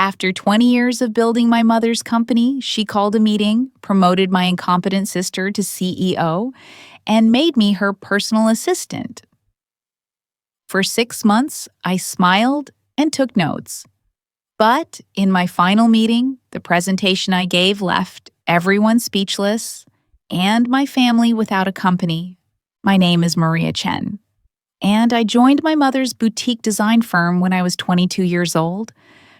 After 20 years of building my mother's company, she called a meeting, promoted my incompetent sister to CEO, and made me her personal assistant. For 6 months, I smiled and took notes. But in my final meeting, the presentation I gave left everyone speechless and my family without a company. My name is Maria Chen, and I joined my mother's boutique design firm when I was 22 years old,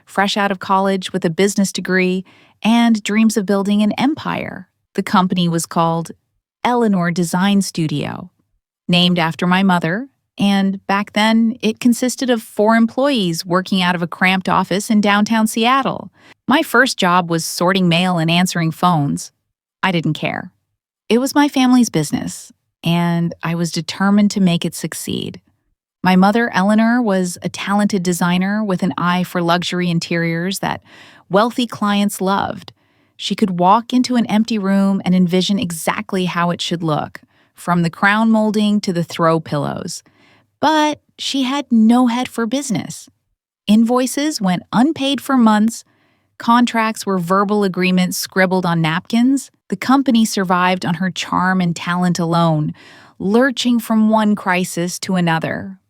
fresh out of college with a business degree and dreams of building an empire. The company was called Eleanor Design Studio, named after my mother, and back then it consisted of 4 employees working out of a cramped office in downtown Seattle. My first job was sorting mail and answering phones. I didn't care. It was my family's business, and I was determined to make it succeed. My mother, Eleanor, was a talented designer with an eye for luxury interiors that wealthy clients loved. She could walk into an empty room and envision exactly how it should look, from the crown molding to the throw pillows. But she had no head for business. Invoices went unpaid for months. Contracts were verbal agreements scribbled on napkins. The company survived on her charm and talent alone, lurching from one crisis to another.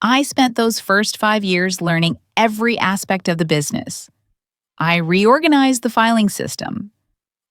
I spent those first 5 years learning every aspect of the business. I reorganized the filing system.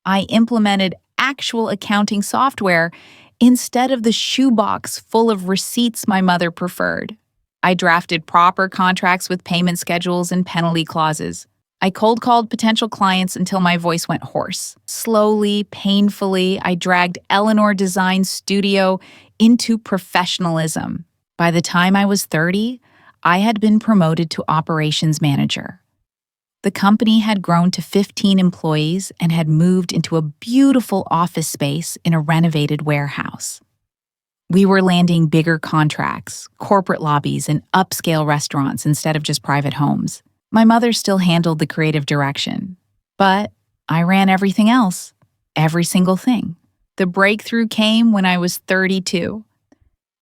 I implemented actual accounting software instead of the shoebox full of receipts my mother preferred. I drafted proper contracts with payment schedules and penalty clauses. I cold-called potential clients until my voice went hoarse. Slowly, painfully, I dragged Eleanor Design Studio into professionalism. By the time I was 30, I had been promoted to operations manager. The company had grown to 15 employees and had moved into a beautiful office space in a renovated warehouse. We were landing bigger contracts, corporate lobbies, and upscale restaurants instead of just private homes. My mother still handled the creative direction, but I ran everything else, every single thing. The breakthrough came when I was 32.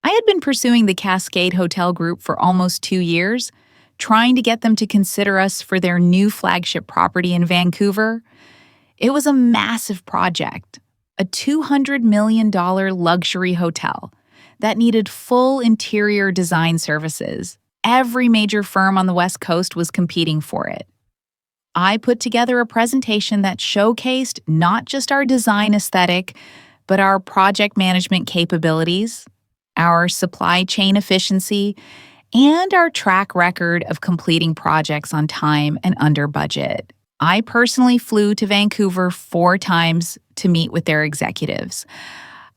I had been pursuing the Cascade Hotel Group for almost 2 years, trying to get them to consider us for their new flagship property in Vancouver. It was a massive project, a $200 million luxury hotel that needed full interior design services. Every major firm on the West Coast was competing for it. I put together a presentation that showcased not just our design aesthetic, but our project management capabilities, our supply chain efficiency, and our track record of completing projects on time and under budget. I personally flew to Vancouver 4 times to meet with their executives.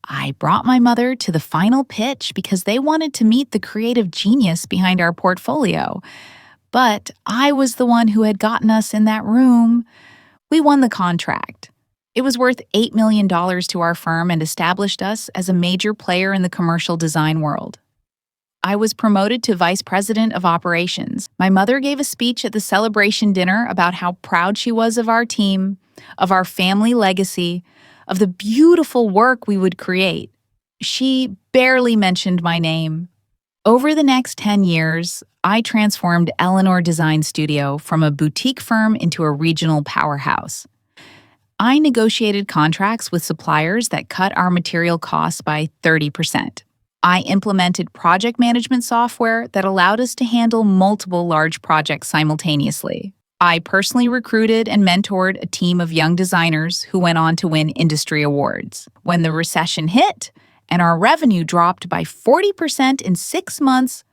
I brought my mother to the final pitch because they wanted to meet the creative genius behind our portfolio. But I was the one who had gotten us in that room. We won the contract. It was worth $8 million to our firm and established us as a major player in the commercial design world. I was promoted to Vice President of Operations. My mother gave a speech at the celebration dinner about how proud she was of our team, of our family legacy, of the beautiful work we would create. She barely mentioned my name. Over the next 10 years, I transformed Eleanor Design Studio from a boutique firm into a regional powerhouse. I negotiated contracts with suppliers that cut our material costs by 30%. I implemented project management software that allowed us to handle multiple large projects simultaneously. I personally recruited and mentored a team of young designers who went on to win industry awards. When the recession hit and our revenue dropped by 40% in 6 months,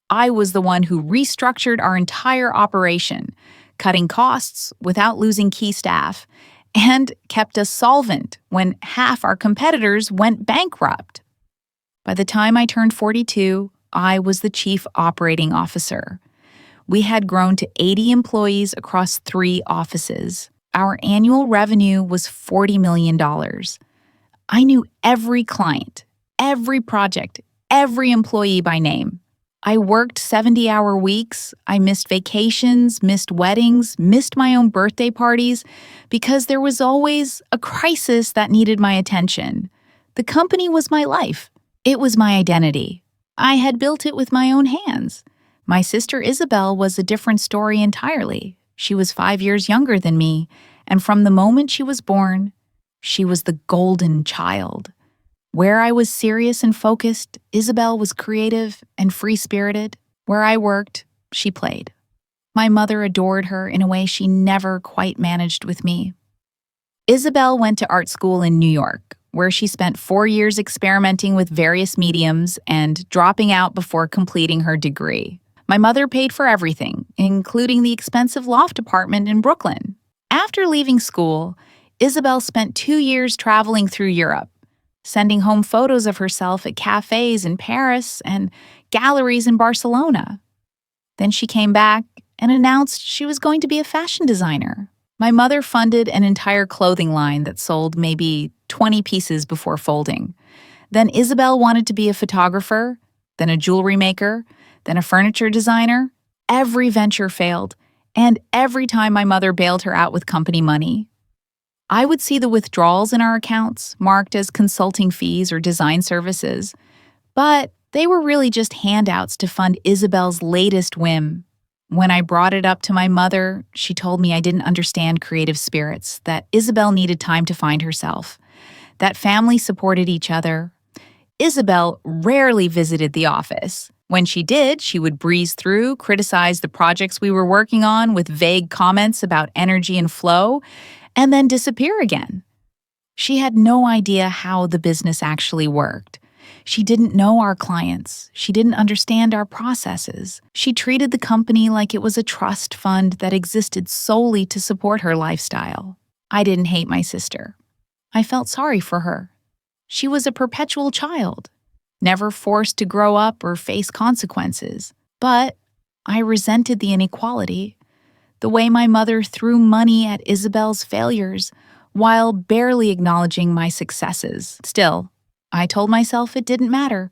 I was the one who restructured our entire operation, cutting costs without losing key staff, and kept us solvent when half our competitors went bankrupt. By the time I turned 42, I was the chief operating officer. We had grown to 80 employees across 3 offices. Our annual revenue was $40 million. I knew every client, every project, every employee by name. I worked 70-hour weeks. I missed vacations, missed weddings, missed my own birthday parties because there was always a crisis that needed my attention. The company was my life. It was my identity. I had built it with my own hands. My sister Isabel was a different story entirely. She was 5 years younger than me, and from the moment she was born, she was the golden child. Where I was serious and focused, Isabel was creative and free-spirited. Where I worked, she played. My mother adored her in a way she never quite managed with me. Isabel went to art school in New York, where she spent 4 years experimenting with various mediums and dropping out before completing her degree. My mother paid for everything, including the expensive loft apartment in Brooklyn. After leaving school, Isabel spent 2 years traveling through Europe, sending home photos of herself at cafes in Paris and galleries in Barcelona. Then she came back and announced she was going to be a fashion designer. My mother funded an entire clothing line that sold maybe 20 pieces before folding. Then Isabel wanted to be a photographer, then a jewelry maker, then a furniture designer. Every venture failed, and every time my mother bailed her out with company money. I would see the withdrawals in our accounts, marked as consulting fees or design services, but they were really just handouts to fund Isabel's latest whim. When I brought it up to my mother, she told me I didn't understand creative spirits, that Isabel needed time to find herself, that family supported each other. Isabel rarely visited the office. When she did, she would breeze through, criticize the projects we were working on with vague comments about energy and flow, and then disappear again. She had no idea how the business actually worked. She didn't know our clients. She didn't understand our processes. She treated the company like it was a trust fund that existed solely to support her lifestyle. I didn't hate my sister. I felt sorry for her. She was a perpetual child, never forced to grow up or face consequences. But I resented the inequality, the way my mother threw money at Isabel's failures while barely acknowledging my successes. Still, I told myself it didn't matter.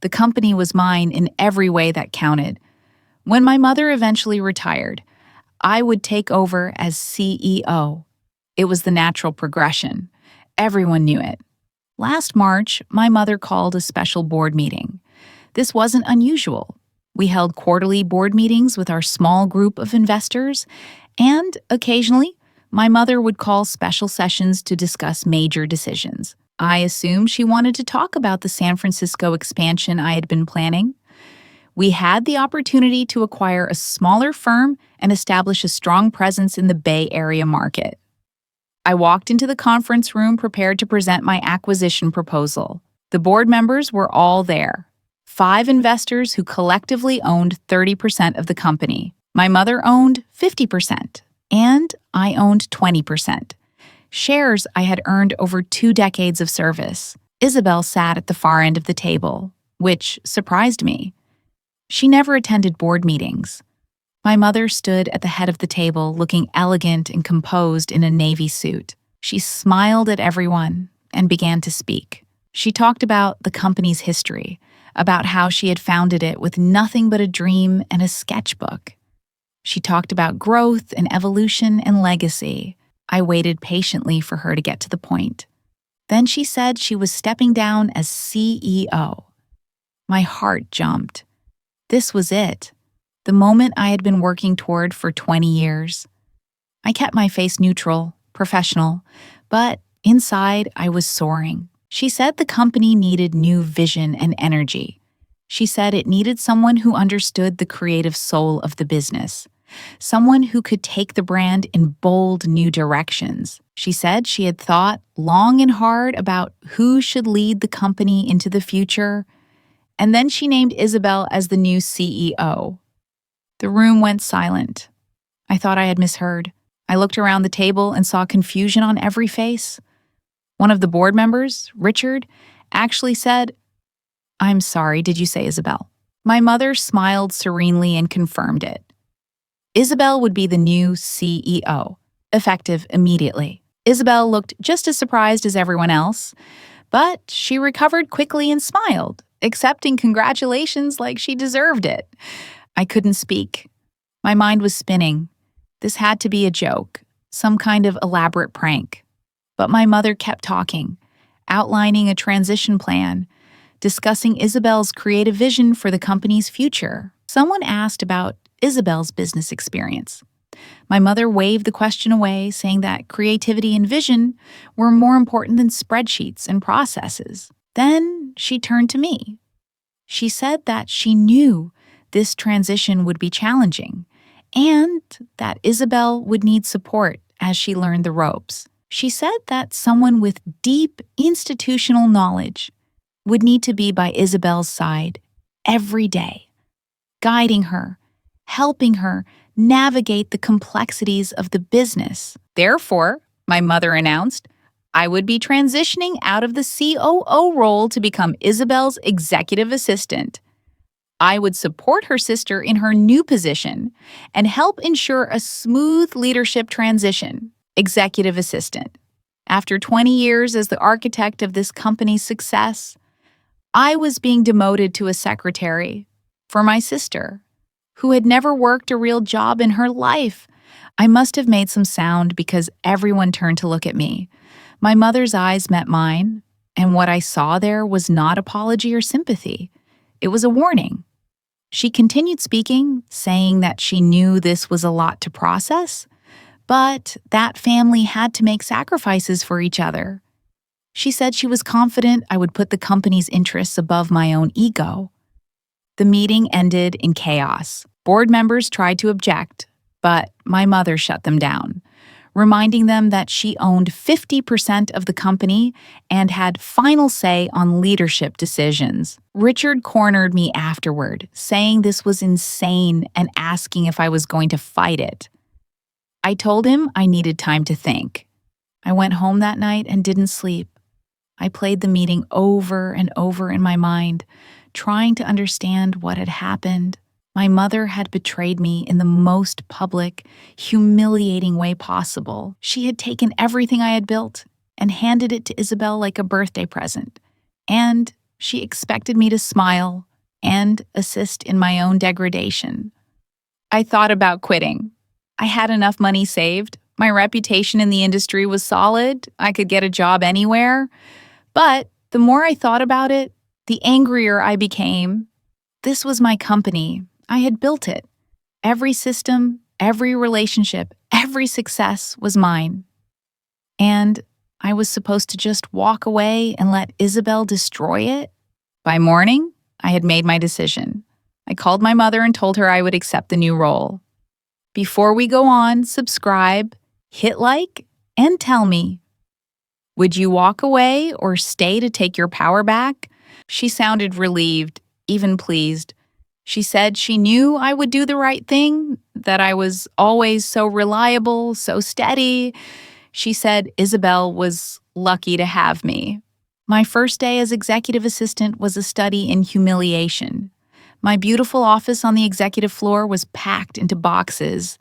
The company was mine in every way that counted. When my mother eventually retired, I would take over as CEO. It was the natural progression. Everyone knew it. Last March, my mother called a special board meeting. This wasn't unusual. We held quarterly board meetings with our small group of investors, and occasionally, my mother would call special sessions to discuss major decisions. I assumed she wanted to talk about the San Francisco expansion I had been planning. We had the opportunity to acquire a smaller firm and establish a strong presence in the Bay Area market. I walked into the conference room prepared to present my acquisition proposal. The board members were all there. 5 investors who collectively owned 30% of the company. My mother owned 50%, and I owned 20%. Shares I had earned over 2 decades of service. Isabel sat at the far end of the table, which surprised me. She never attended board meetings. My mother stood at the head of the table, looking elegant and composed in a navy suit. She smiled at everyone and began to speak. She talked about the company's history, about how she had founded it with nothing but a dream and a sketchbook. She talked about growth and evolution and legacy. I waited patiently for her to get to the point. Then she said she was stepping down as CEO. My heart jumped. This was it, the moment I had been working toward for 20 years. I kept my face neutral, professional, but inside I was soaring. She said the company needed new vision and energy. She said it needed someone who understood the creative soul of the business, someone who could take the brand in bold new directions. She said she had thought long and hard about who should lead the company into the future, and then she named Isabel as the new CEO. The room went silent. I thought I had misheard. I looked around the table and saw confusion on every face. One of the board members, Richard, actually said, "I'm sorry, did you say Isabel?" My mother smiled serenely and confirmed it. Isabel would be the new CEO, effective immediately. Isabel looked just as surprised as everyone else, but she recovered quickly and smiled, accepting congratulations like she deserved it. I couldn't speak. My mind was spinning. This had to be a joke, some kind of elaborate prank. But my mother kept talking, outlining a transition plan, discussing Isabel's creative vision for the company's future. Someone asked about Isabel's business experience. My mother waved the question away, saying that creativity and vision were more important than spreadsheets and processes. Then she turned to me. She said that she knew this transition would be challenging and that Isabel would need support as she learned the ropes. She said that someone with deep institutional knowledge would need to be by Isabel's side every day, guiding her, helping her navigate the complexities of the business. Therefore, my mother announced, I would be transitioning out of the COO role to become Isabel's executive assistant. I would support her sister in her new position and help ensure a smooth leadership transition. Executive assistant. After 20 years as the architect of this company's success, I was being demoted to a secretary for my sister, who had never worked a real job in her life. I must have made some sound because everyone turned to look at me. My mother's eyes met mine, and what I saw there was not apology or sympathy. It was a warning. She continued speaking, saying that she knew this was a lot to process, but that family had to make sacrifices for each other. She said she was confident I would put the company's interests above my own ego. The meeting ended in chaos. Board members tried to object, but my mother shut them down, reminding them that she owned 50% of the company and had final say on leadership decisions. Richard cornered me afterward, saying this was insane and asking if I was going to fight it. I told him I needed time to think. I went home that night and didn't sleep. I played the meeting over and over in my mind, trying to understand what had happened. My mother had betrayed me in the most public, humiliating way possible. She had taken everything I had built and handed it to Isabel like a birthday present. And she expected me to smile and assist in my own degradation. I thought about quitting. I had enough money saved. My reputation in the industry was solid. I could get a job anywhere. But the more I thought about it, the angrier I became. This was my company. I had built it. Every system, every relationship, every success was mine. And I was supposed to just walk away and let Isabel destroy it? By morning, I had made my decision. I called my mother and told her I would accept the new role. Before we go on, subscribe, hit like, and tell me. Would you walk away or stay to take your power back? She sounded relieved, even pleased. She said she knew I would do the right thing, that I was always so reliable, so steady. She said Isabel was lucky to have me. My first day as executive assistant was a study in humiliation. My beautiful office on the executive floor was packed into boxes.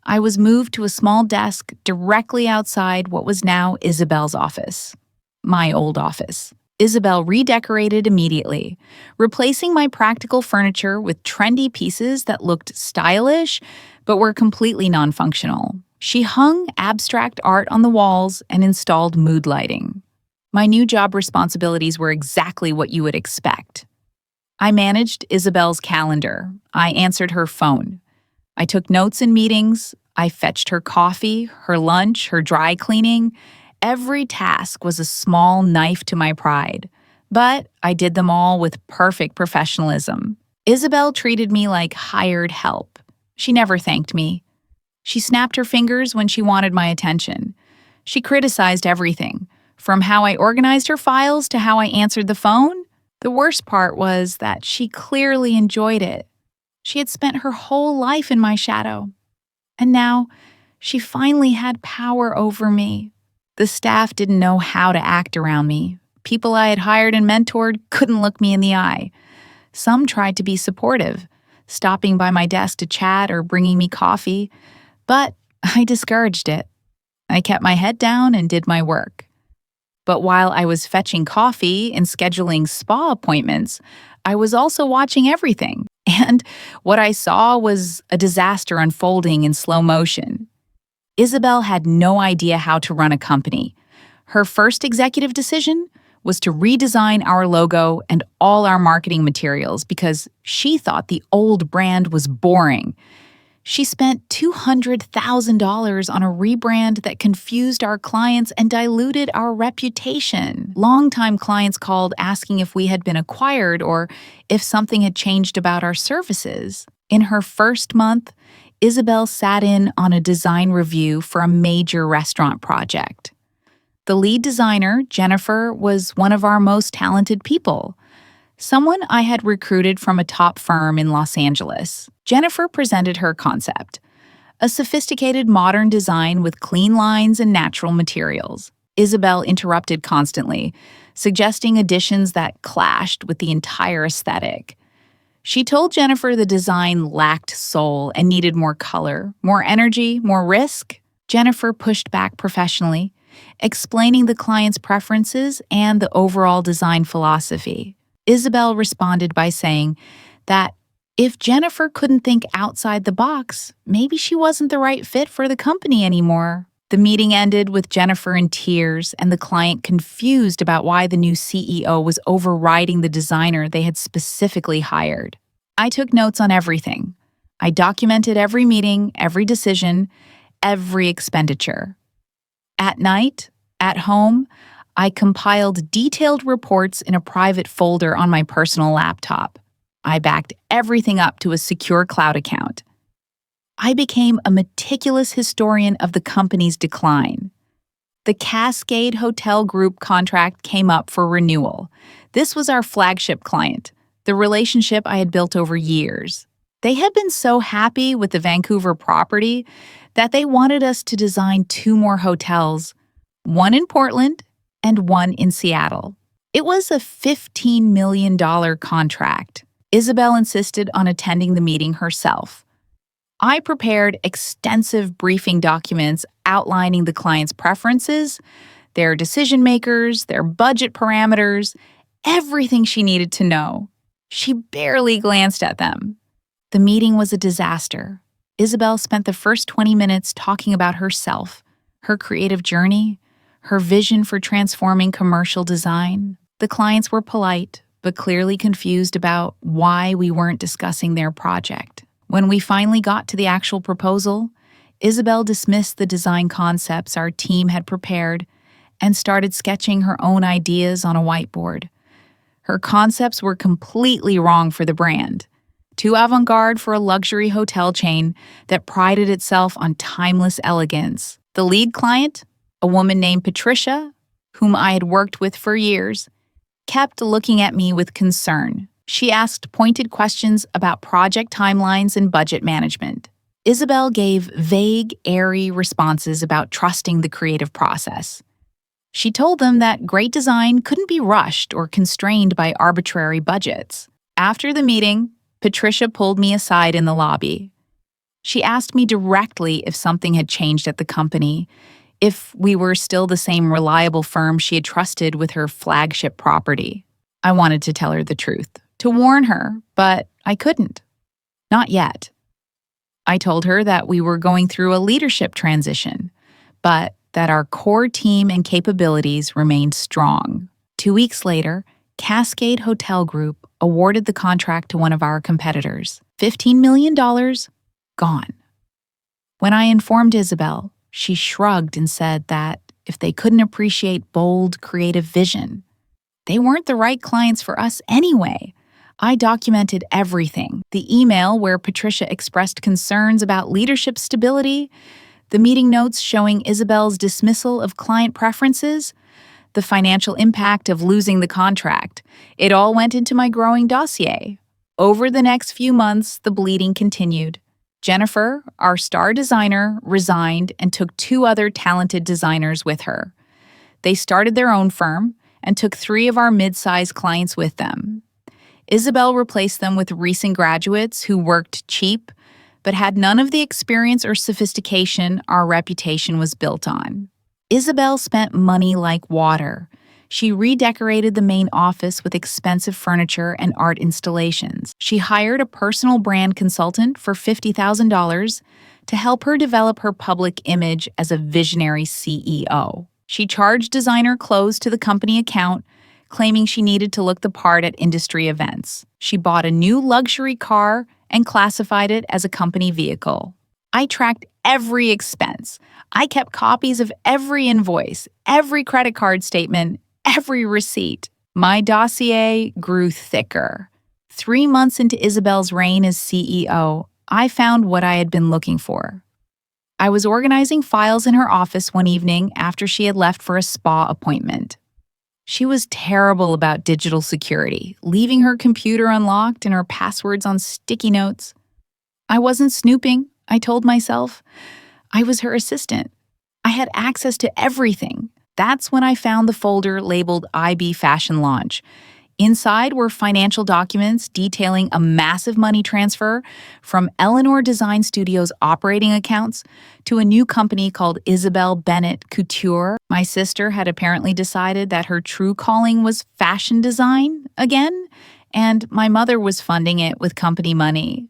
I was moved to a small desk directly outside what was now Isabel's office, my old office. Isabel redecorated immediately, replacing my practical furniture with trendy pieces that looked stylish but were completely non-functional. She hung abstract art on the walls and installed mood lighting. My new job responsibilities were exactly what you would expect. I managed Isabel's calendar. I answered her phone. I took notes in meetings. I fetched her coffee, her lunch, her dry cleaning. Every task was a small knife to my pride, but I did them all with perfect professionalism. Isabel treated me like hired help. She never thanked me. She snapped her fingers when she wanted my attention. She criticized everything, from how I organized her files to how I answered the phone. The worst part was that she clearly enjoyed it. She had spent her whole life in my shadow. And now, she finally had power over me. The staff didn't know how to act around me. People I had hired and mentored couldn't look me in the eye. Some tried to be supportive, stopping by my desk to chat or bringing me coffee, but I discouraged it. I kept my head down and did my work. But while I was fetching coffee and scheduling spa appointments, I was also watching everything. And what I saw was a disaster unfolding in slow motion. Isabel had no idea how to run a company. Her first executive decision was to redesign our logo and all our marketing materials because she thought the old brand was boring. She spent $200,000 on a rebrand that confused our clients and diluted our reputation. Longtime clients called asking if we had been acquired or if something had changed about our services. In her first month, Isabel sat in on a design review for a major restaurant project. The lead designer, Jennifer, was one of our most talented people, someone I had recruited from a top firm in Los Angeles. Jennifer presented her concept, a sophisticated modern design with clean lines and natural materials. Isabel interrupted constantly, suggesting additions that clashed with the entire aesthetic. She told Jennifer the design lacked soul and needed more color, more energy, more risk. Jennifer pushed back professionally, explaining the client's preferences and the overall design philosophy. Isabel responded by saying that if Jennifer couldn't think outside the box, maybe she wasn't the right fit for the company anymore. The meeting ended with Jennifer in tears and the client confused about why the new CEO was overriding the designer they had specifically hired. I took notes on everything. I documented every meeting, every decision, every expenditure. At night, at home, I compiled detailed reports in a private folder on my personal laptop. I backed everything up to a secure cloud account. I became a meticulous historian of the company's decline. The Cascade Hotel Group contract came up for renewal. This was our flagship client, the relationship I had built over years. They had been so happy with the Vancouver property that they wanted us to design 2 more hotels, one in Portland and one in Seattle. It was a $15 million contract. Isabel insisted on attending the meeting herself. I prepared extensive briefing documents outlining the client's preferences, their decision makers, their budget parameters, everything she needed to know. She barely glanced at them. The meeting was a disaster. Isabel spent the first 20 minutes talking about herself, her creative journey, her vision for transforming commercial design. The clients were polite, but clearly confused about why we weren't discussing their project. When we finally got to the actual proposal, Isabel dismissed the design concepts our team had prepared and started sketching her own ideas on a whiteboard. Her concepts were completely wrong for the brand, too avant-garde for a luxury hotel chain that prided itself on timeless elegance. The lead client, a woman named Patricia, whom I had worked with for years, kept looking at me with concern. She asked pointed questions about project timelines and budget management. Isabel gave vague, airy responses about trusting the creative process. She told them that great design couldn't be rushed or constrained by arbitrary budgets. After the meeting, Patricia pulled me aside in the lobby. She asked me directly if something had changed at the company, if we were still the same reliable firm she had trusted with her flagship property. I wanted to tell her the truth, to warn her, but I couldn't. Not yet. I told her that we were going through a leadership transition, but that our core team and capabilities remained strong. 2 weeks later, Cascade Hotel Group awarded the contract to one of our competitors. $15 million gone. When I informed Isabel, she shrugged and said that if they couldn't appreciate bold, creative vision, they weren't the right clients for us anyway. I documented everything: the email where Patricia expressed concerns about leadership stability, the meeting notes showing Isabel's dismissal of client preferences, the financial impact of losing the contract. It all went into my growing dossier. Over the next few months, the bleeding continued. Jennifer, our star designer, resigned and took 2 other talented designers with her. They started their own firm and took 3 of our mid-sized clients with them. Isabel replaced them with recent graduates who worked cheap but had none of the experience or sophistication our reputation was built on. Isabel spent money like water. She redecorated the main office with expensive furniture and art installations. She hired a personal brand consultant for $50,000 to help her develop her public image as a visionary CEO. She charged designer clothes to the company account, claiming she needed to look the part at industry events. She bought a new luxury car and classified it as a company vehicle. I tracked every expense. I kept copies of every invoice, every credit card statement, every receipt. My dossier grew thicker. 3 months into Isabel's reign as CEO, I found what I had been looking for. I was organizing files in her office one evening after she had left for a spa appointment. She was terrible about digital security, leaving her computer unlocked and her passwords on sticky notes. I wasn't snooping, I told myself. I was her assistant. I had access to everything. That's when I found the folder labeled IB Fashion Launch. Inside were financial documents detailing a massive money transfer from Eleanor Design Studios' operating accounts to a new company called Isabel Bennett Couture. My sister had apparently decided that her true calling was fashion design again, and my mother was funding it with company money.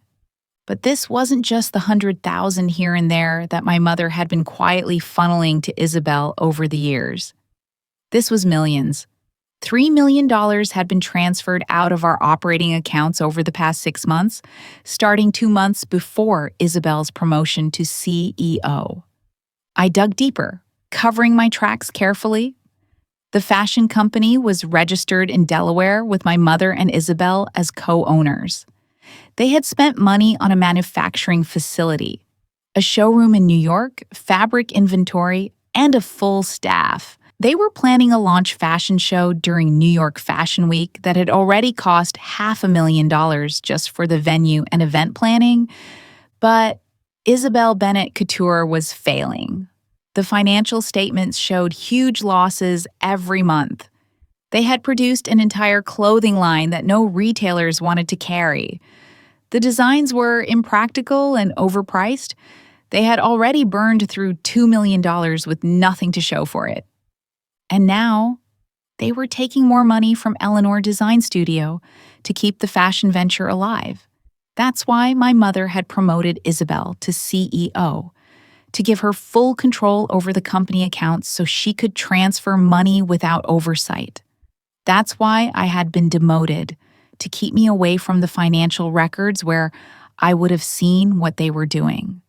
But this wasn't just the 100,000 here and there that my mother had been quietly funneling to Isabel over the years. This was millions. $3 million had been transferred out of our operating accounts over the past 6 months, starting 2 months before Isabel's promotion to CEO. I dug deeper, covering my tracks carefully. The fashion company was registered in Delaware with my mother and Isabel as co-owners. They had spent money on a manufacturing facility, a showroom in New York, fabric inventory, and a full staff. They were planning a launch fashion show during New York Fashion Week that had already cost $500,000 just for the venue and event planning, but Isabel Bennett Couture was failing. The financial statements showed huge losses every month. They had produced an entire clothing line that no retailers wanted to carry. The designs were impractical and overpriced. They had already burned through $2 million with nothing to show for it. And now, they were taking more money from Eleanor Design Studio to keep the fashion venture alive. That's why my mother had promoted Isabel to CEO, to give her full control over the company accounts so she could transfer money without oversight. That's why I had been demoted, to keep me away from the financial records where I would have seen what they were doing.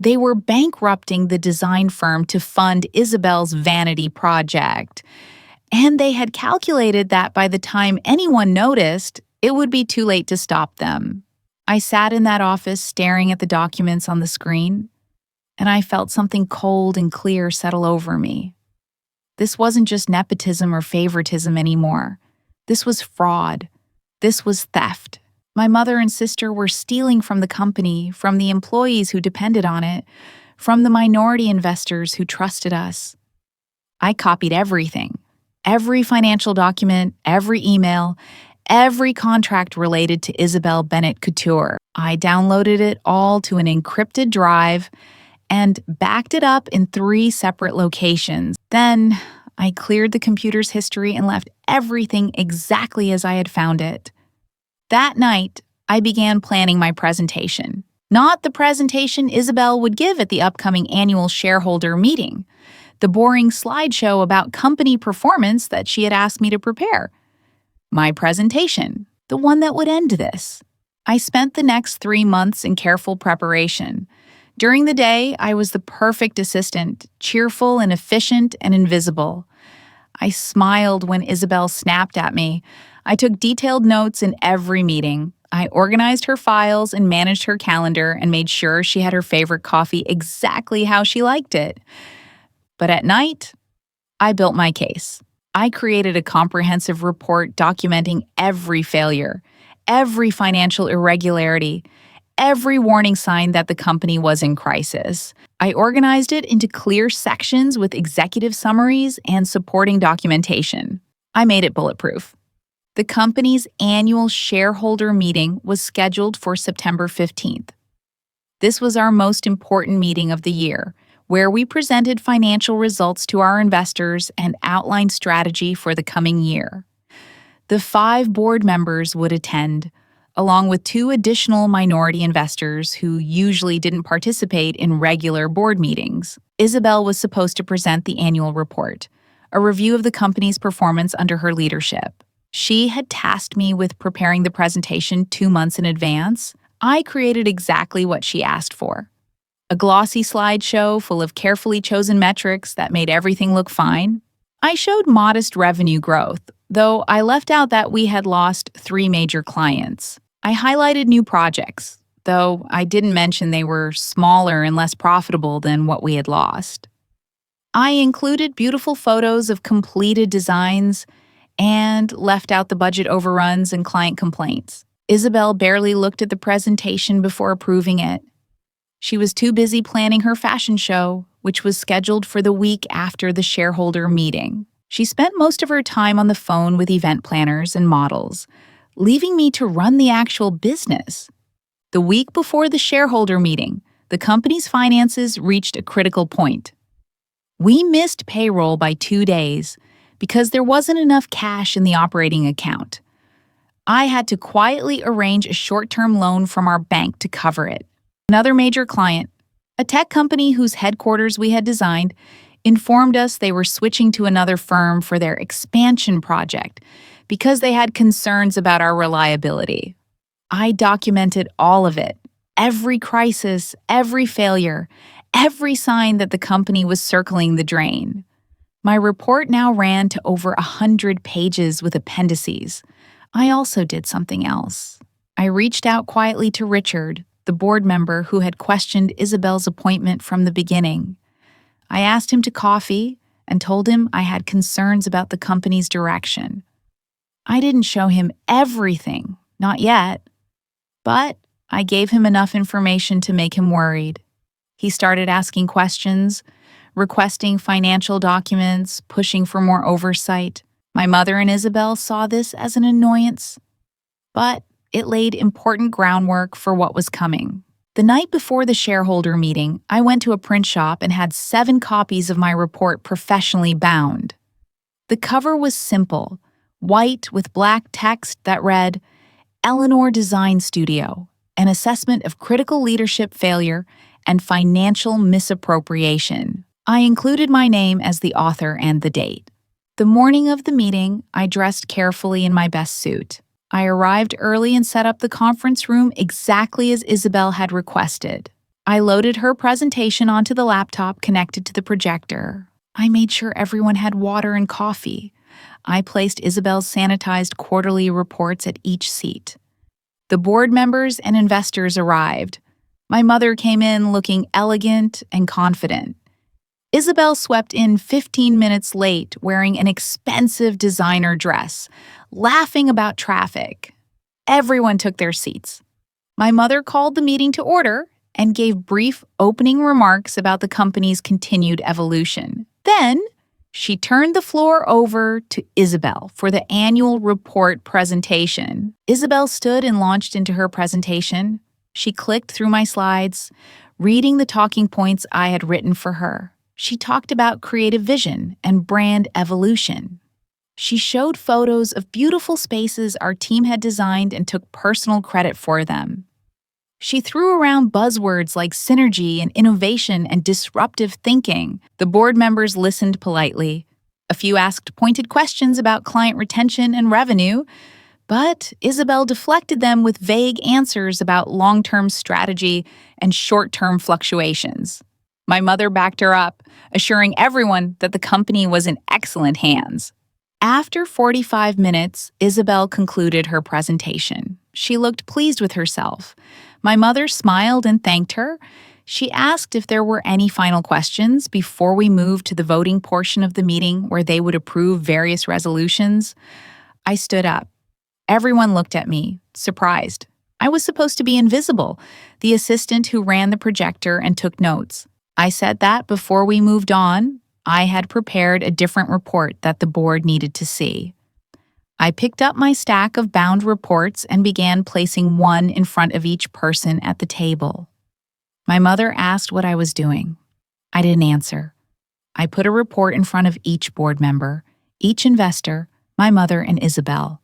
They were bankrupting the design firm to fund Isabel's vanity project. And they had calculated that by the time anyone noticed, it would be too late to stop them. I sat in that office staring at the documents on the screen, and I felt something cold and clear settle over me. This wasn't just nepotism or favoritism anymore. This was fraud. This was theft. My mother and sister were stealing from the company, from the employees who depended on it, from the minority investors who trusted us. I copied everything. Every financial document, every email, every contract related to Isabel Bennett Couture. I downloaded it all to an encrypted drive and backed it up in 3 separate locations. Then I cleared the computer's history and left everything exactly as I had found it. That night, I began planning my presentation. Not the presentation Isabel would give at the upcoming annual shareholder meeting, the boring slideshow about company performance that she had asked me to prepare. My presentation, the one that would end this. I spent the next 3 months in careful preparation. During the day, I was the perfect assistant, cheerful and efficient and invisible. I smiled when Isabel snapped at me. I took detailed notes in every meeting. I organized her files and managed her calendar and made sure she had her favorite coffee exactly how she liked it. But at night, I built my case. I created a comprehensive report documenting every failure, every financial irregularity, every warning sign that the company was in crisis. I organized it into clear sections with executive summaries and supporting documentation. I made it bulletproof. The company's annual shareholder meeting was scheduled for September 15th. This was our most important meeting of the year, where we presented financial results to our investors and outlined strategy for the coming year. The 5 board members would attend, along with 2 additional minority investors who usually didn't participate in regular board meetings. Isabel was supposed to present the annual report, a review of the company's performance under her leadership. She had tasked me with preparing the presentation 2 months in advance. I created exactly what she asked for: a glossy slideshow full of carefully chosen metrics that made everything look fine. I showed modest revenue growth, though I left out that we had lost 3 major clients. I highlighted new projects, though I didn't mention they were smaller and less profitable than what we had lost. I included beautiful photos of completed designs and left out the budget overruns and client complaints. Isabel barely looked at the presentation before approving it. She was too busy planning her fashion show, which was scheduled for the week after the shareholder meeting. She spent most of her time on the phone with event planners and models, leaving me to run the actual business. The week before the shareholder meeting, the company's finances reached a critical point. We missed payroll by 2 days because there wasn't enough cash in the operating account. I had to quietly arrange a short-term loan from our bank to cover it. Another major client, a tech company whose headquarters we had designed, informed us they were switching to another firm for their expansion project because they had concerns about our reliability. I documented all of it: every crisis, every failure, every sign that the company was circling the drain. My report now ran to over 100 pages with appendices. I also did something else. I reached out quietly to Richard, the board member who had questioned Isabel's appointment from the beginning. I asked him to coffee and told him I had concerns about the company's direction. I didn't show him everything, not yet, but I gave him enough information to make him worried. He started asking questions, requesting financial documents, pushing for more oversight. My mother and Isabel saw this as an annoyance, but it laid important groundwork for what was coming. The night before the shareholder meeting, I went to a print shop and had 7 copies of my report professionally bound. The cover was simple, white with black text that read, "Eleanor Design Studio, an assessment of critical leadership failure and financial misappropriation." I included my name as the author and the date. The morning of the meeting, I dressed carefully in my best suit. I arrived early and set up the conference room exactly as Isabel had requested. I loaded her presentation onto the laptop connected to the projector. I made sure everyone had water and coffee. I placed Isabel's sanitized quarterly reports at each seat. The board members and investors arrived. My mother came in looking elegant and confident. Isabel swept in 15 minutes late wearing an expensive designer dress, laughing about traffic. Everyone took their seats. My mother called the meeting to order and gave brief opening remarks about the company's continued evolution. Then, she turned the floor over to Isabel for the annual report presentation. Isabel stood and launched into her presentation. She clicked through my slides, reading the talking points I had written for her. She talked about creative vision and brand evolution. She showed photos of beautiful spaces our team had designed and took personal credit for them. She threw around buzzwords like synergy and innovation and disruptive thinking. The board members listened politely. A few asked pointed questions about client retention and revenue, but Isabel deflected them with vague answers about long-term strategy and short-term fluctuations. My mother backed her up, assuring everyone that the company was in excellent hands. After 45 minutes, Isabel concluded her presentation. She looked pleased with herself. My mother smiled and thanked her. She asked if there were any final questions before we moved to the voting portion of the meeting where they would approve various resolutions. I stood up. Everyone looked at me, surprised. I was supposed to be invisible, the assistant who ran the projector and took notes. I said that before we moved on, I had prepared a different report that the board needed to see. I picked up my stack of bound reports and began placing one in front of each person at the table. My mother asked what I was doing. I didn't answer. I put a report in front of each board member, each investor, my mother, and Isabel.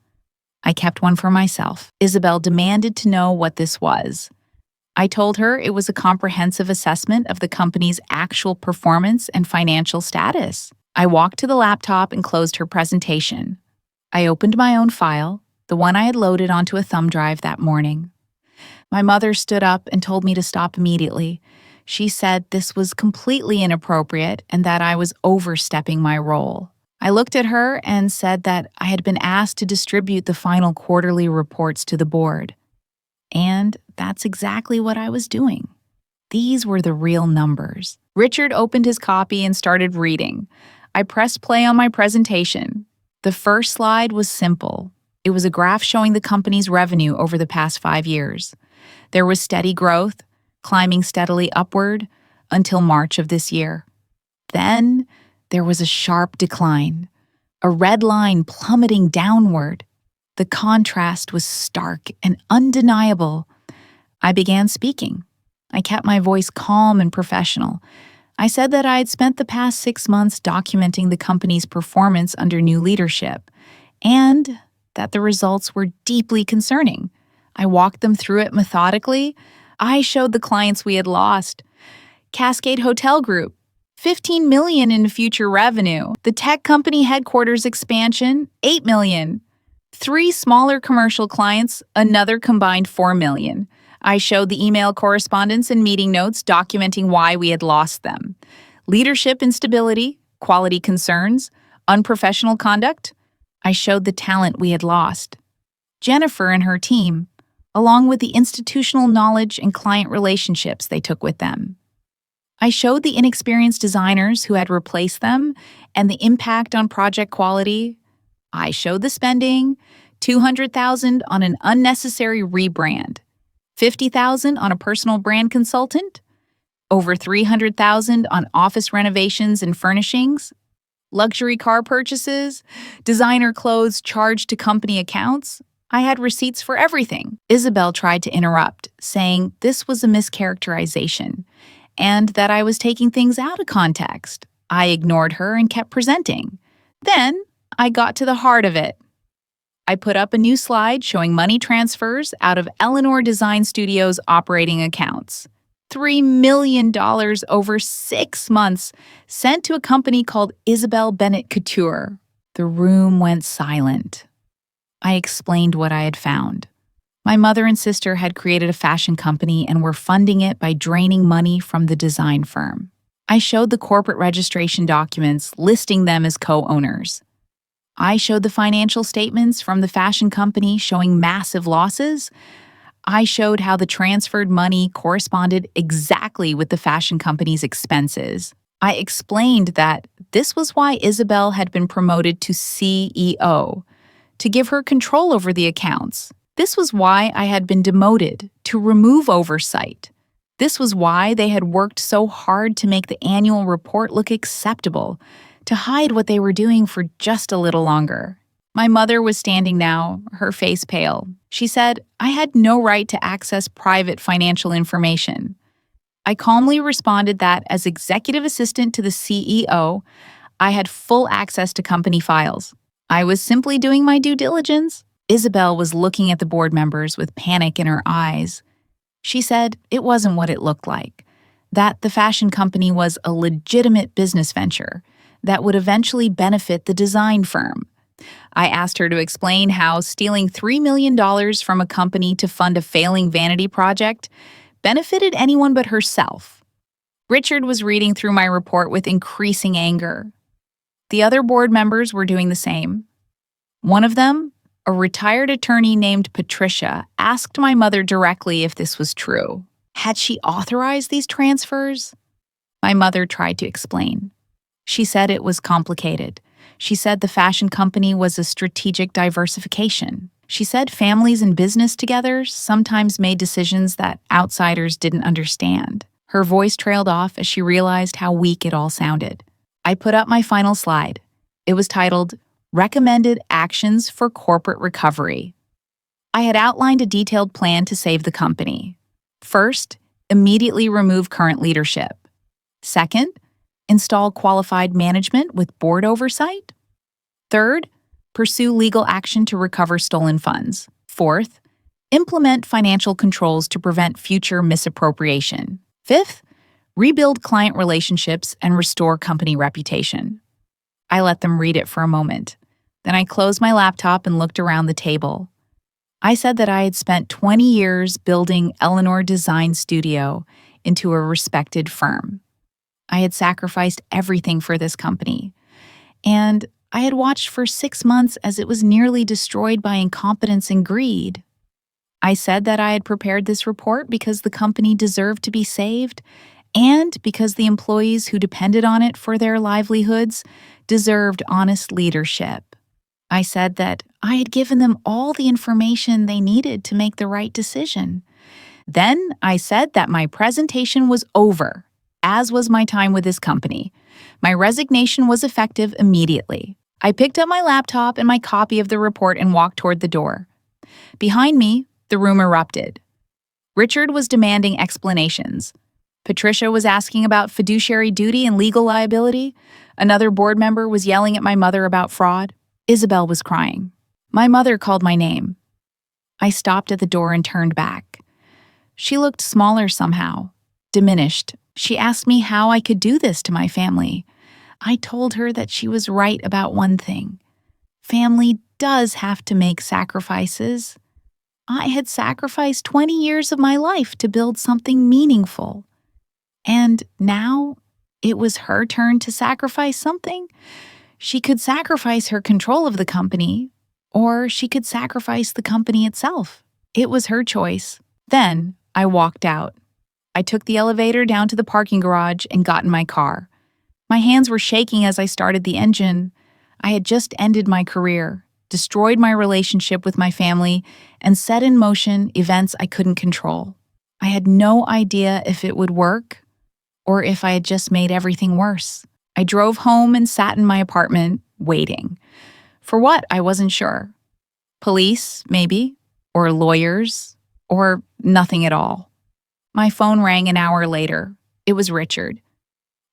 I kept one for myself. Isabel demanded to know what this was. I told her it was a comprehensive assessment of the company's actual performance and financial status. I walked to the laptop and closed her presentation. I opened my own file, the one I had loaded onto a thumb drive that morning. My mother stood up and told me to stop immediately. She said this was completely inappropriate and that I was overstepping my role. I looked at her and said that I had been asked to distribute the final quarterly reports to the board. And that's exactly what I was doing. These were the real numbers. Richard opened his copy and started reading. I pressed play on my presentation. The first slide was simple. It was a graph showing the company's revenue over the past 5 years. There was steady growth, climbing steadily upward until March of this year. Then there was a sharp decline, a red line plummeting downward. The contrast was stark and undeniable. I began speaking. I kept my voice calm and professional. I said that I had spent the past 6 months documenting the company's performance under new leadership, and that the results were deeply concerning. I walked them through it methodically. I showed the clients we had lost. Cascade Hotel Group, $15 million in future revenue. The tech company headquarters expansion, $8 million. 3 smaller commercial clients, another combined $4 million. I showed the email correspondence and meeting notes documenting why we had lost them. Leadership instability, quality concerns, unprofessional conduct. I showed the talent we had lost. Jennifer and her team, along with the institutional knowledge and client relationships they took with them. I showed the inexperienced designers who had replaced them and the impact on project quality. I showed the spending, $200,000 on an unnecessary rebrand, $50,000 on a personal brand consultant, over $300,000 on office renovations and furnishings, luxury car purchases, designer clothes charged to company accounts. I had receipts for everything. Isabel tried to interrupt, saying this was a mischaracterization and that I was taking things out of context. I ignored her and kept presenting. Then I got to the heart of it. I put up a new slide showing money transfers out of Eleanor Design Studios' operating accounts. $3 million over 6 months sent to a company called Isabel Bennett Couture. The room went silent. I explained what I had found. My mother and sister had created a fashion company and were funding it by draining money from the design firm. I showed the corporate registration documents listing them as co-owners. I showed the financial statements from the fashion company showing massive losses. I showed how the transferred money corresponded exactly with the fashion company's expenses. I explained that this was why Isabel had been promoted to CEO, to give her control over the accounts. This was why I had been demoted, to remove oversight. This was why they had worked so hard to make the annual report look acceptable, to hide what they were doing for just a little longer. My mother was standing now, her face pale. She said, I had no right to access private financial information. I calmly responded that as executive assistant to the CEO, I had full access to company files. I was simply doing my due diligence. Isabel was looking at the board members with panic in her eyes. She said it wasn't what it looked like, that the fashion company was a legitimate business venture that would eventually benefit the design firm. I asked her to explain how stealing $3 million from a company to fund a failing vanity project benefited anyone but herself. Richard was reading through my report with increasing anger. The other board members were doing the same. One of them, a retired attorney named Patricia, asked my mother directly if this was true. Had she authorized these transfers? My mother tried to explain. She said it was complicated. She said the fashion company was a strategic diversification. She said families and business together sometimes made decisions that outsiders didn't understand. Her voice trailed off as she realized how weak it all sounded. I put up my final slide. It was titled, Recommended Actions for Corporate Recovery. I had outlined a detailed plan to save the company. First, immediately remove current leadership. Second, install qualified management with board oversight. Third, pursue legal action to recover stolen funds. Fourth, implement financial controls to prevent future misappropriation. Fifth, rebuild client relationships and restore company reputation. I let them read it for a moment. Then I closed my laptop and looked around the table. I said that I had spent 20 years building Eleanor Design Studio into a respected firm. I had sacrificed everything for this company, and I had watched for 6 months as it was nearly destroyed by incompetence and greed. I said that I had prepared this report because the company deserved to be saved and because the employees who depended on it for their livelihoods deserved honest leadership. I said that I had given them all the information they needed to make the right decision. Then I said that my presentation was over, as was my time with this company. My resignation was effective immediately. I picked up my laptop and my copy of the report and walked toward the door. Behind me, the room erupted. Richard was demanding explanations. Patricia was asking about fiduciary duty and legal liability. Another board member was yelling at my mother about fraud. Isabel was crying. My mother called my name. I stopped at the door and turned back. She looked smaller somehow, diminished. She asked me how I could do this to my family. I told her that she was right about one thing. Family does have to make sacrifices. I had sacrificed 20 years of my life to build something meaningful. And now it was her turn to sacrifice something. She could sacrifice her control of the company, or she could sacrifice the company itself. It was her choice. Then I walked out. I took the elevator down to the parking garage and got in my car. My hands were shaking as I started the engine. I had just ended my career, destroyed my relationship with my family, and set in motion events I couldn't control. I had no idea if it would work or if I had just made everything worse. I drove home and sat in my apartment, waiting. For what, I wasn't sure. Police, maybe, or lawyers, or nothing at all. My phone rang an hour later. It was Richard.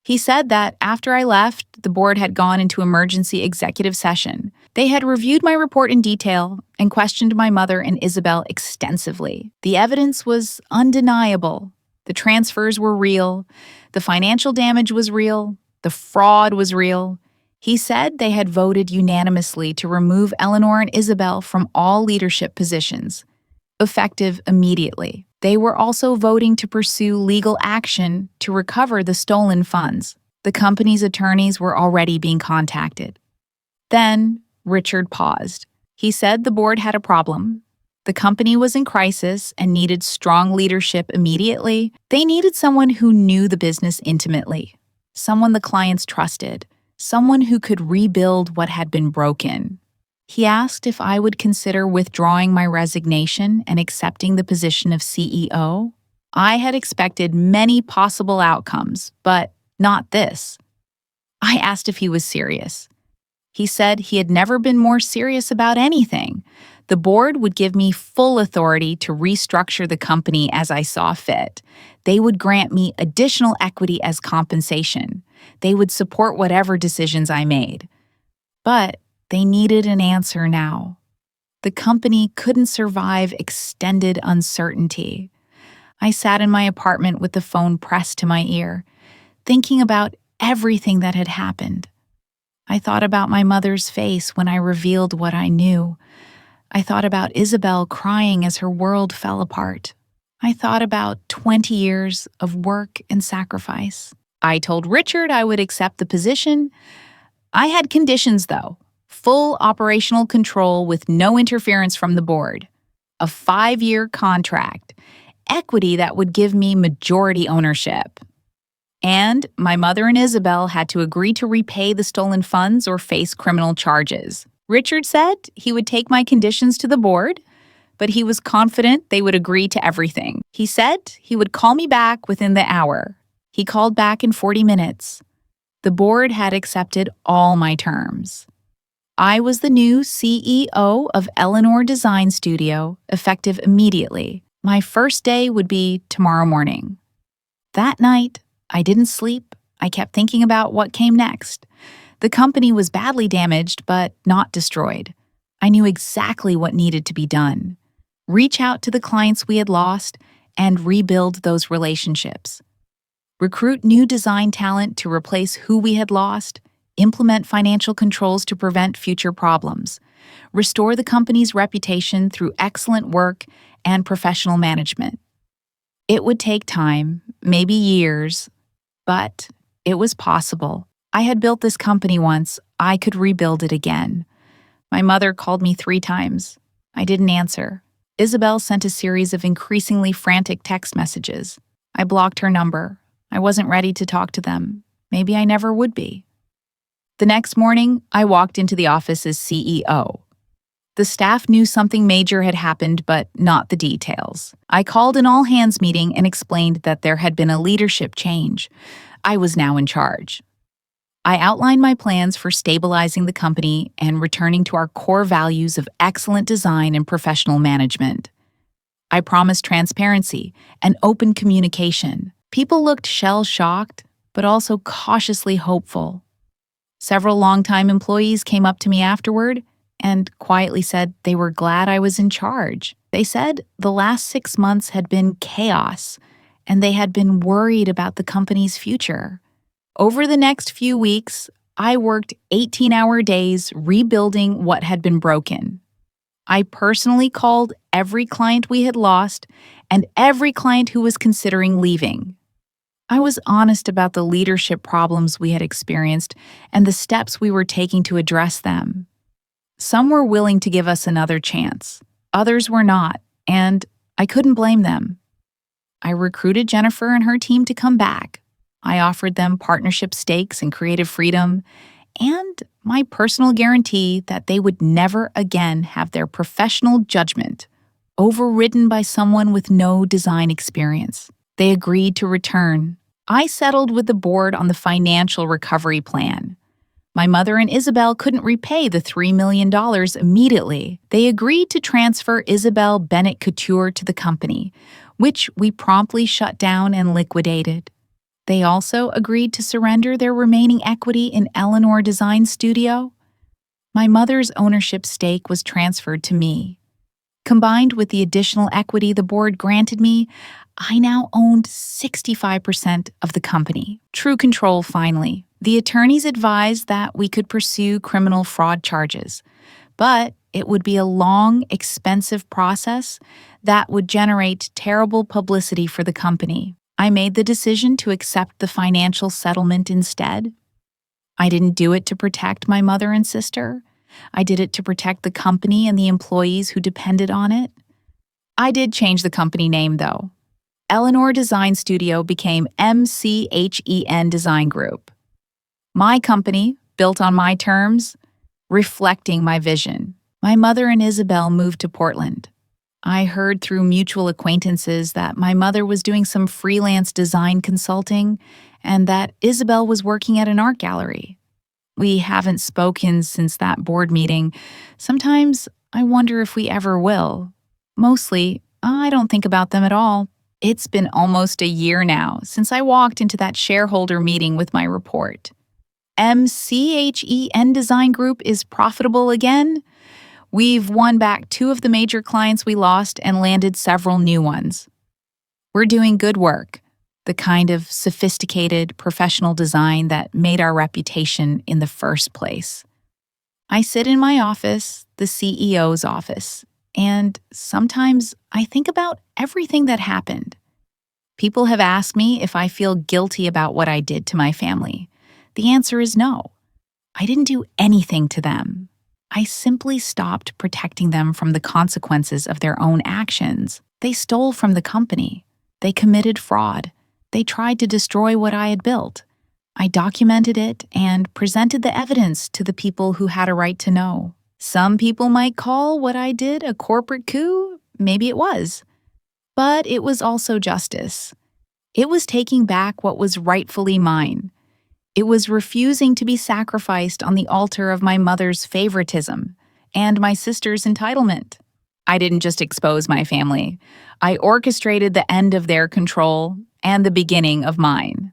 He said that after I left, the board had gone into emergency executive session. They had reviewed my report in detail and questioned my mother and Isabel extensively. The evidence was undeniable. The transfers were real. The financial damage was real. The fraud was real. He said they had voted unanimously to remove Eleanor and Isabel from all leadership positions, effective immediately. They were also voting to pursue legal action to recover the stolen funds. The company's attorneys were already being contacted. Then Richard paused. He said the board had a problem. The company was in crisis and needed strong leadership immediately. They needed someone who knew the business intimately, someone the clients trusted, someone who could rebuild what had been broken. He asked if I would consider withdrawing my resignation and accepting the position of CEO. I had expected many possible outcomes, but not this. I asked if he was serious. He said he had never been more serious about anything. The board would give me full authority to restructure the company as I saw fit. They would grant me additional equity as compensation. They would support whatever decisions I made. But they needed an answer now. The company couldn't survive extended uncertainty. I sat in my apartment with the phone pressed to my ear, thinking about everything that had happened. I thought about my mother's face when I revealed what I knew. I thought about Isabel crying as her world fell apart. I thought about 20 years of work and sacrifice. I told Richard I would accept the position. I had conditions, though. Full operational control with no interference from the board, a 5-year contract, equity that would give me majority ownership. And my mother and Isabel had to agree to repay the stolen funds or face criminal charges. Richard said he would take my conditions to the board, but he was confident they would agree to everything. He said he would call me back within the hour. He called back in 40 minutes. The board had accepted all my terms. I was the new CEO of Eleanor Design Studio, effective immediately. My first day would be tomorrow morning. That night, I didn't sleep. I kept thinking about what came next. The company was badly damaged, but not destroyed. I knew exactly what needed to be done. Reach out to the clients we had lost and rebuild those relationships. Recruit new design talent to replace who we had lost. Implement financial controls to prevent future problems. restore the company's reputation through excellent work and professional management. It would take time, maybe years, but it was possible. I had built this company once. I could rebuild it again. My mother called me 3 times. I didn't answer. Isabel sent a series of increasingly frantic text messages. I blocked her number. I wasn't ready to talk to them. Maybe I never would be. The next morning, I walked into the office as CEO. The staff knew something major had happened, but not the details. I called an all-hands meeting and explained that there had been a leadership change. I was now in charge. I outlined my plans for stabilizing the company and returning to our core values of excellent design and professional management. I promised transparency and open communication. People looked shell-shocked, but also cautiously hopeful. Several longtime employees came up to me afterward and quietly said they were glad I was in charge. They said the last 6 months had been chaos, and they had been worried about the company's future. Over the next few weeks, I worked 18-hour days rebuilding what had been broken. I personally called every client we had lost and every client who was considering leaving. I was honest about the leadership problems we had experienced and the steps we were taking to address them. Some were willing to give us another chance. Others were not, and I couldn't blame them. I recruited Jennifer and her team to come back. I offered them partnership stakes and creative freedom, and my personal guarantee that they would never again have their professional judgment overridden by someone with no design experience. They agreed to return. I settled with the board on the financial recovery plan. My mother and Isabel couldn't repay the $3 million immediately. They agreed to transfer Isabel Bennett Couture to the company, which we promptly shut down and liquidated. They also agreed to surrender their remaining equity in Eleanor Design Studio. My mother's ownership stake was transferred to me. Combined with the additional equity the board granted me, I now owned 65% of the company. True control, finally. The attorneys advised that we could pursue criminal fraud charges, but it would be a long, expensive process that would generate terrible publicity for the company. I made the decision to accept the financial settlement instead. I didn't do it to protect my mother and sister. I did it to protect the company and the employees who depended on it. I did change the company name, though. Eleanor Design Studio became MCHEN Design Group. My company, built on my terms, reflecting my vision. My mother and Isabel moved to Portland. I heard through mutual acquaintances that my mother was doing some freelance design consulting and that Isabel was working at an art gallery. We haven't spoken since that board meeting. Sometimes I wonder if we ever will. Mostly, I don't think about them at all. It's been almost a year now since I walked into that shareholder meeting with my report. MCHEN Design Group is profitable again. We've won back 2 of the major clients we lost and landed several new ones. We're doing good work, the kind of sophisticated, professional design that made our reputation in the first place. I sit in my office, the CEO's office, and sometimes I think about everything that happened. People have asked me if I feel guilty about what I did to my family. The answer is no. I didn't do anything to them. I simply stopped protecting them from the consequences of their own actions. They stole from the company. They committed fraud. They tried to destroy what I had built. I documented it and presented the evidence to the people who had a right to know. Some people might call what I did a corporate coup. Maybe it was. But it was also justice. It was taking back what was rightfully mine. It was refusing to be sacrificed on the altar of my mother's favoritism and my sister's entitlement. I didn't just expose my family. I orchestrated the end of their control and the beginning of mine.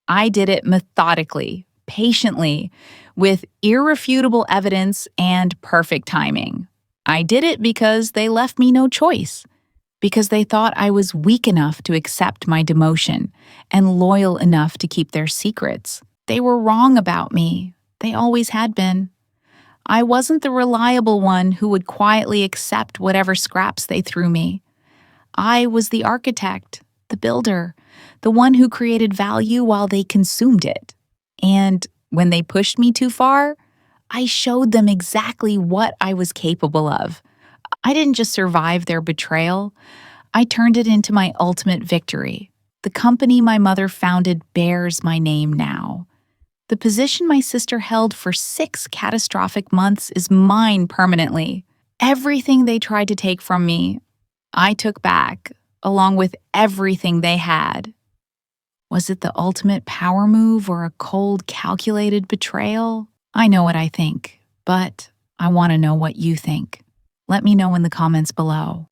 I did it methodically, patiently, with irrefutable evidence and perfect timing. I did it because they left me no choice, because they thought I was weak enough to accept my demotion and loyal enough to keep their secrets. They were wrong about me. They always had been. I wasn't the reliable one who would quietly accept whatever scraps they threw me. I was the architect, the builder, the one who created value while they consumed it. And when they pushed me too far, I showed them exactly what I was capable of. I didn't just survive their betrayal, I turned it into my ultimate victory. The company my mother founded bears my name now. The position my sister held for 6 catastrophic months is mine permanently. Everything they tried to take from me, I took back, along with everything they had. Was it the ultimate power move or a cold, calculated betrayal? I know what I think, but I want to know what you think. Let me know in the comments below.